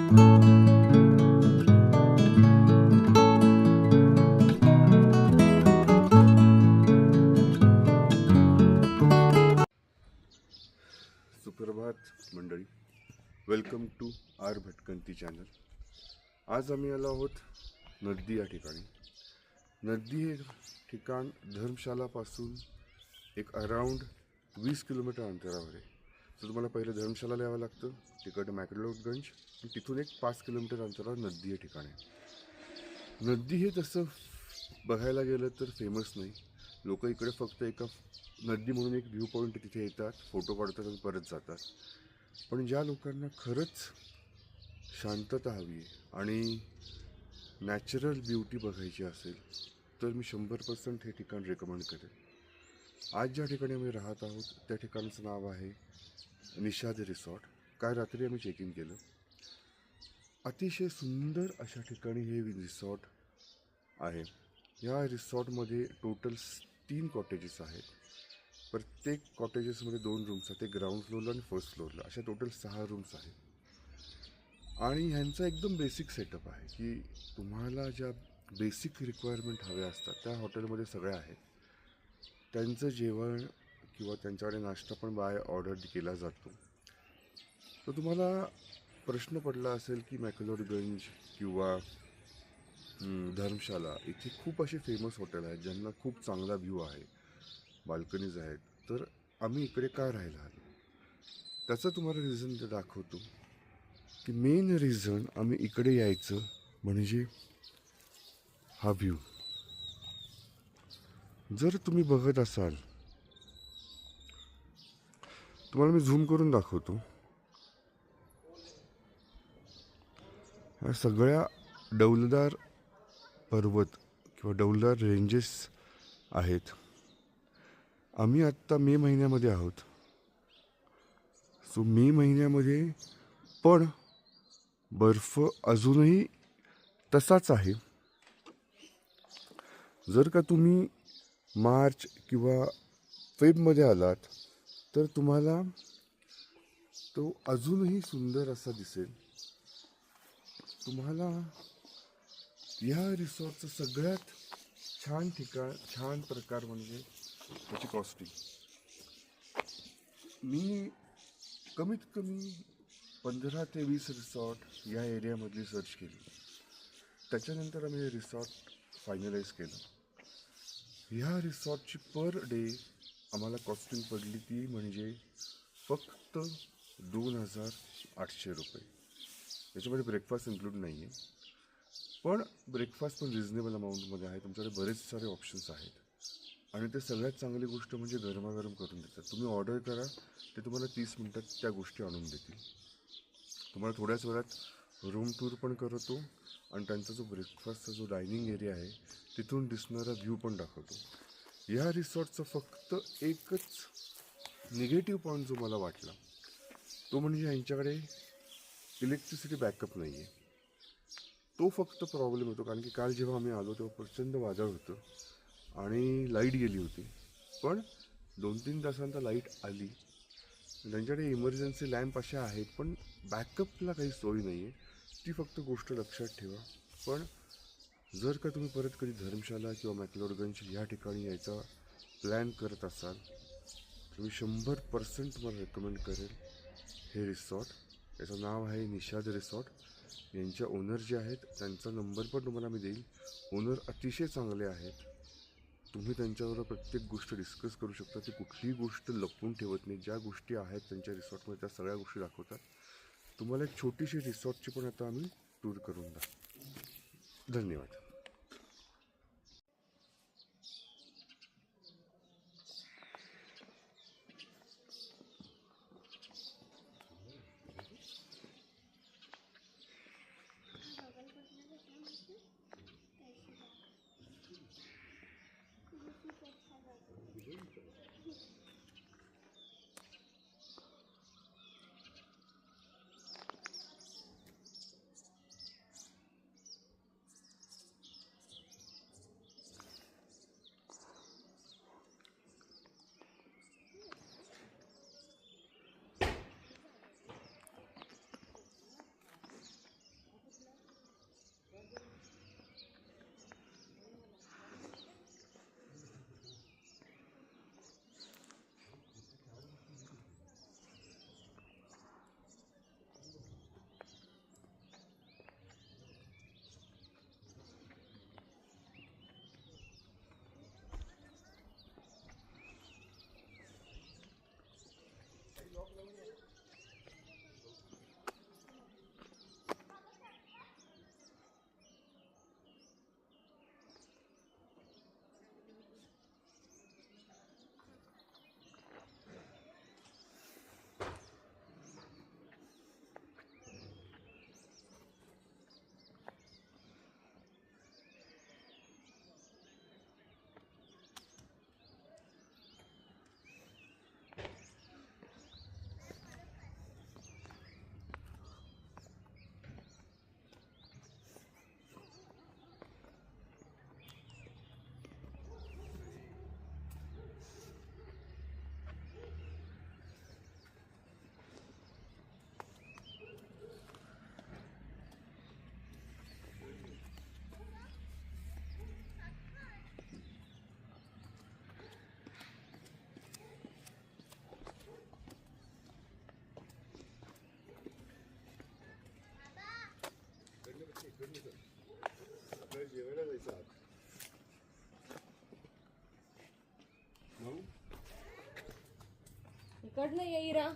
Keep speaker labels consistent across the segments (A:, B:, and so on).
A: सुप्रभात मंडळी, welcome to R भटकंती चॅनल. आज आम्ही आलो आहोत नर्दी या ठिकाणी. नर्दी हे ठिकाण धर्मशालापासून एक अराउंड 20 किलोमीटर अंतरावर आहे. तर तुम्हाला पहिलं धर्मशाला यावं लागतं, तिकडं मॅकडलोडगंज, आणि तिथून एक 5 किलोमीटर अंतरावर नर्दी हे ठिकाण आहे. नर्दी हे तसं बघायला गेलं तर फेमस नाही. लोक इकडे फक्त एका नदी म्हणून एक व्ह्यू पॉईंट तिथे येतात, फोटो काढतात आणि परत जातात. पण ज्या लोकांना खरंच शांतता हवी आहे आणि नॅचरल ब्युटी बघायची असेल तर मी 100% हे ठिकाण रेकमेंड करेन. आज ज्या ठिकाणी आम्ही राहत आहोत त्या ठिकाणाचं नाव आहे निषाद रिसॉर्ट. काल रात्री आम्ही चेक इन केलं. अतिशय सुंदर अशा ठिकाणी हे रिसॉर्ट आहे. या रिसॉर्टमध्ये टोटल 3 कॉटेजेस आहेत. प्रत्येक कॉटेजेसमध्ये 2 रूम्स आहेत. एक ग्राउंड फ्लोअरला आणि फर्स्ट फ्लोअरला, अशा टोटल 6 रूम्स आहेत. आणि ह्यांचा एकदम बेसिक सेटअप आहे की तुम्हाला ज्या बेसिक रिक्वायरमेंट हव्या असतात त्या हॉटेलमध्ये सगळ्या आहेत. त्यांचं जेवण किंवा त्यांच्याकडे नाश्ता पण बाय ऑर्डर केला जातो. तर तुम्हाला प्रश्न पडला असेल की मॅकडलोडगंज किंवा धर्मशाला इथे खूप असे फेमस हॉटेल आहेत ज्यांना खूप चांगला व्ह्यू आहे, बाल्कनीज आहेत, तर आम्ही इकडे का राहायला आलो. त्याचं तुम्हाला रिझन दाखवतो की मेन रिझन आम्ही इकडे यायचं म्हणजे हा व्ह्यू. जर तुम्ही बघत असाल, तुम्हाला मी झूम करून दाखवतो. ह्या सगळ्या डौलदार पर्वत किंवा डौलदार रेंजेस आहेत. आम्ही आत्ता मे महिन्यामध्ये आहोत. सो मे महिन्यामध्ये पण बर्फ अजूनही तसाच आहे. जर का तुम्ही मार्च किंवा फेबमध्ये आलात तर तुम्हाला तो अजूनही सुंदर असा दिसेल. तुम्हाला या रिसॉर्टचं सगळ्यात छान प्रकार म्हणजे त्याची कॉस्टिंग. मी कमीत कमी 15 ते 20 रिसॉर्ट या एरियामधली सर्च केली. त्याच्यानंतर आम्ही हे रिसॉर्ट फायनलाइज केलं. ह्या रिसॉर्टची पर डे आम्हाला कॉस्टिंग पडली ती म्हणजे फक्त 2,800 रुपये. त्याच्यामध्ये ब्रेकफास्ट इन्क्लूड नाही आहे, पण ब्रेकफास्ट पण रिजनेबल अमाऊंटमध्ये आहे. तुमच्याकडे बरेच सारे ऑप्शन्स आहेत आणि ते सगळ्यात चांगली गोष्ट म्हणजे गरमागरम करून देतात. तुम्ही ऑर्डर करा, ते तुम्हाला 30 मिनटात त्या गोष्टी आणून देतील. तुम्हाला थोड्याच वेळात रूम टूर पण करतो आणि त्यांचा जो ब्रेकफास्टचा जो डायनिंग एरिया आहे तिथून दिसणारा व्ह्यू पण दाखवतो. या रिसॉर्टचं फक्त एकच निगेटिव्ह पॉईंट जो मला वाटला तो म्हणजे यांच्याकडे इलेक्ट्रिसिटी बॅकअप नाही आहे. तो फक्त प्रॉब्लेम होतो, कारण की काल जेव्हा आम्ही आलो तेव्हा प्रचंड वादळ होतं आणि लाईट गेली होती. पण 2-3 तासांत लाईट आली. त्यांच्याकडे इमर्जन्सी लॅम्प अशा आहेत पण बॅकअपला काही सोय नाही आहे. ती फक्त गोष्ट लक्षात ठेवा. पण जर का तुम्ही परत कधी धर्मशाला किंवा मॅकडलोडगंज या ठिकाणी यायचा प्लॅन करत असाल तर मी 100% तुम्हाला रेकमेंड करेल हे रिसॉर्ट. याचं नाव आहे निषाद रिसॉर्ट. यांच्या ओनर जे आहेत त्यांचा नंबर पण तुम्हाला मी देईल. ओनर अतिशय चांगले आहेत. तुम्ही त्यांच्याबरोबर प्रत्येक गोष्ट डिस्कस करू शकता. ते कुठलीही गोष्ट लपवून ठेवत नाही. ज्या गोष्टी आहेत त्यांच्या रिसॉर्टमध्ये त्या सगळ्या गोष्टी दाखवतात. तुम्हाला एक छोटीशी रिसॉर्टची पण आता आम्ही टूर करून धन्यवाद.
B: आज नाही आहे इरा.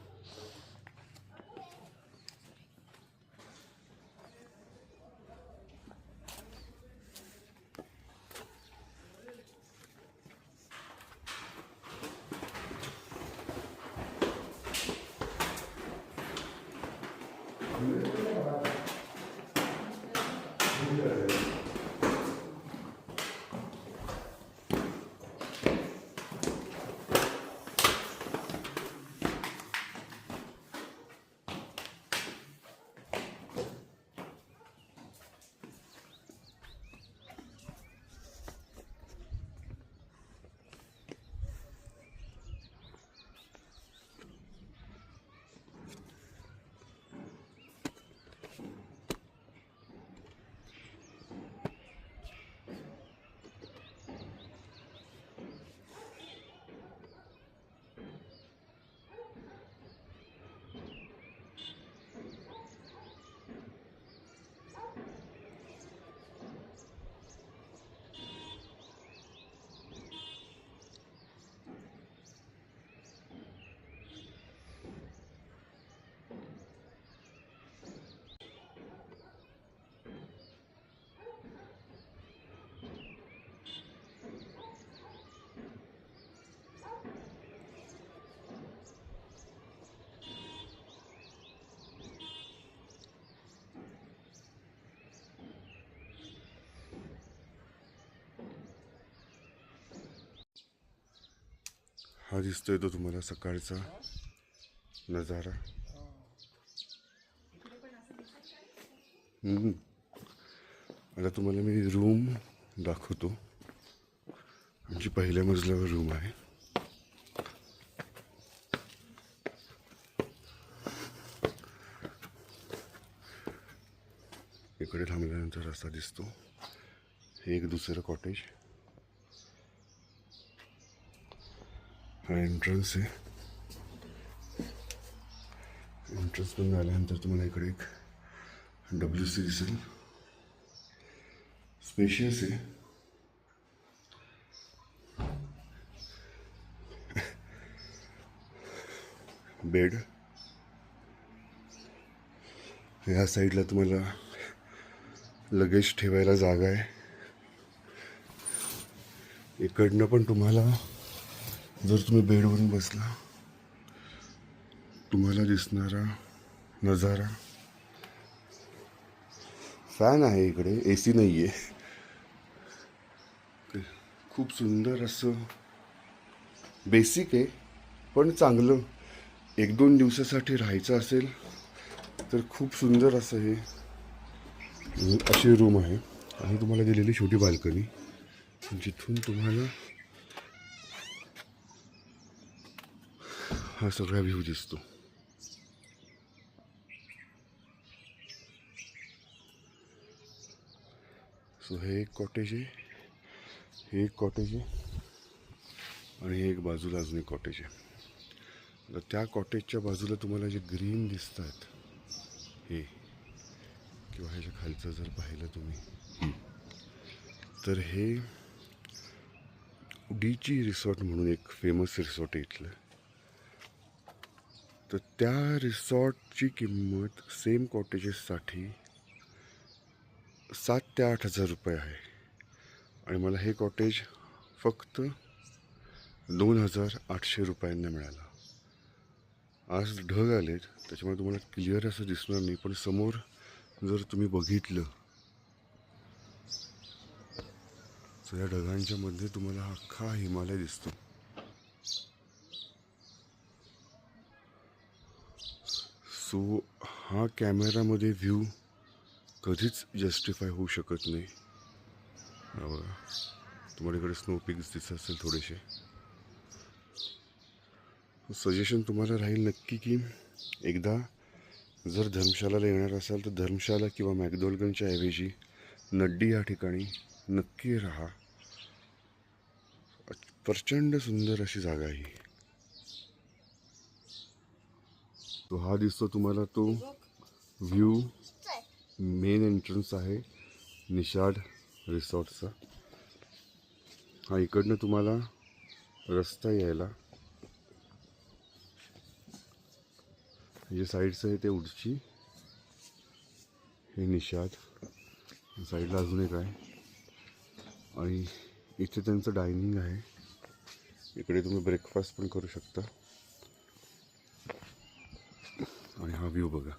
A: हा दिसतोय तो तुम्हाला सकाळचा नजारा. आता तुम्हाला मी रूम दाखवतो. आमची पहिल्या मजल्यावर रूम आहे. इकडे थांबल्यानंतर रस्ता दिसतो. हे एक दुसरं कॉटेज. हा एंट्रन्स आहे. एंट्रन्स पण झाल्यानंतर तुम्हाला इकडे एक WC दिसेल. स्पेशियस आहे. बेड. ह्या साईडला तुम्हाला लगेज ठेवायला जागा आहे. इकडनं पण तुम्हाला जर तुम्ही बेडवरून बसला तुम्हाला दिसणारा नजारा. फॅन आहे इकडे, AC नाही आहे. खूप सुंदर असं बेसिक आहे पण चांगलं. 1-2 दिवसासाठी राहायचं असेल तर खूप सुंदर असं हे अशी रूम आहे. आणि तुम्हाला दिलेली छोटी बाल्कनी जिथून तुम्हाला हा सगळा व्ह्यू दिसतो. सो हे एक कॉटेज आहे, हे एक कॉटेज आहे आणि हे एक बाजूला अजून एक कॉटेज आहे. तर त्या कॉटेजच्या बाजूला तुम्हाला जे ग्रीन दिसतात हे किंवा ह्याच्या खालचं जर पाहिलं तुम्ही तर हे डीची रिसॉर्ट म्हणून एक फेमस रिसॉर्ट आहे इथलं. तर त्या रिसॉर्टची किंमत सेम कॉटेजेससाठी 7 ते 8 हजार रुपये आहे. आणि मला हे कॉटेज फक्त 2,800 रुपयांना मिळालं. आज ढग आलेत त्याच्यामुळे तुम्हाला क्लिअर असं दिसणार नाही, पण समोर जर तुम्ही बघितलं तर या ढगांच्या मध्ये तुम्हाला अख्खा हिमालय दिसतो. सो हा कॅमेरामध्ये व्ह्यू कधीच जस्टिफाय होऊ शकत नाही. तुम्हाला इकडे स्नो पिक्स दिसत असेल थोडेसे. सजेशन तुम्हाला राहील नक्की की एकदा जर धर्मशालाला येणार असाल तर धर्मशाला किंवा मॅकडोलगनच्या ऐवजी नड्डी या ठिकाणी नक्की राहा. प्रचंड सुंदर अशी जागा आहे. तो हा दिसतो तुम्हाला तो व्ह्यू मेन एंट्रन्स आहे निषाद रिसॉर्टचा. हा इकडनं तुम्हाला रस्ता यायला जे साईडचं आहे ते उडची, हे निषाद, साईडला अजून एक आहे आणि इथे त्यांचं डायनिंग आहे. इकडे तुम्ही ब्रेकफास्ट पण करू शकता आणि हा व्ह्यू बघा.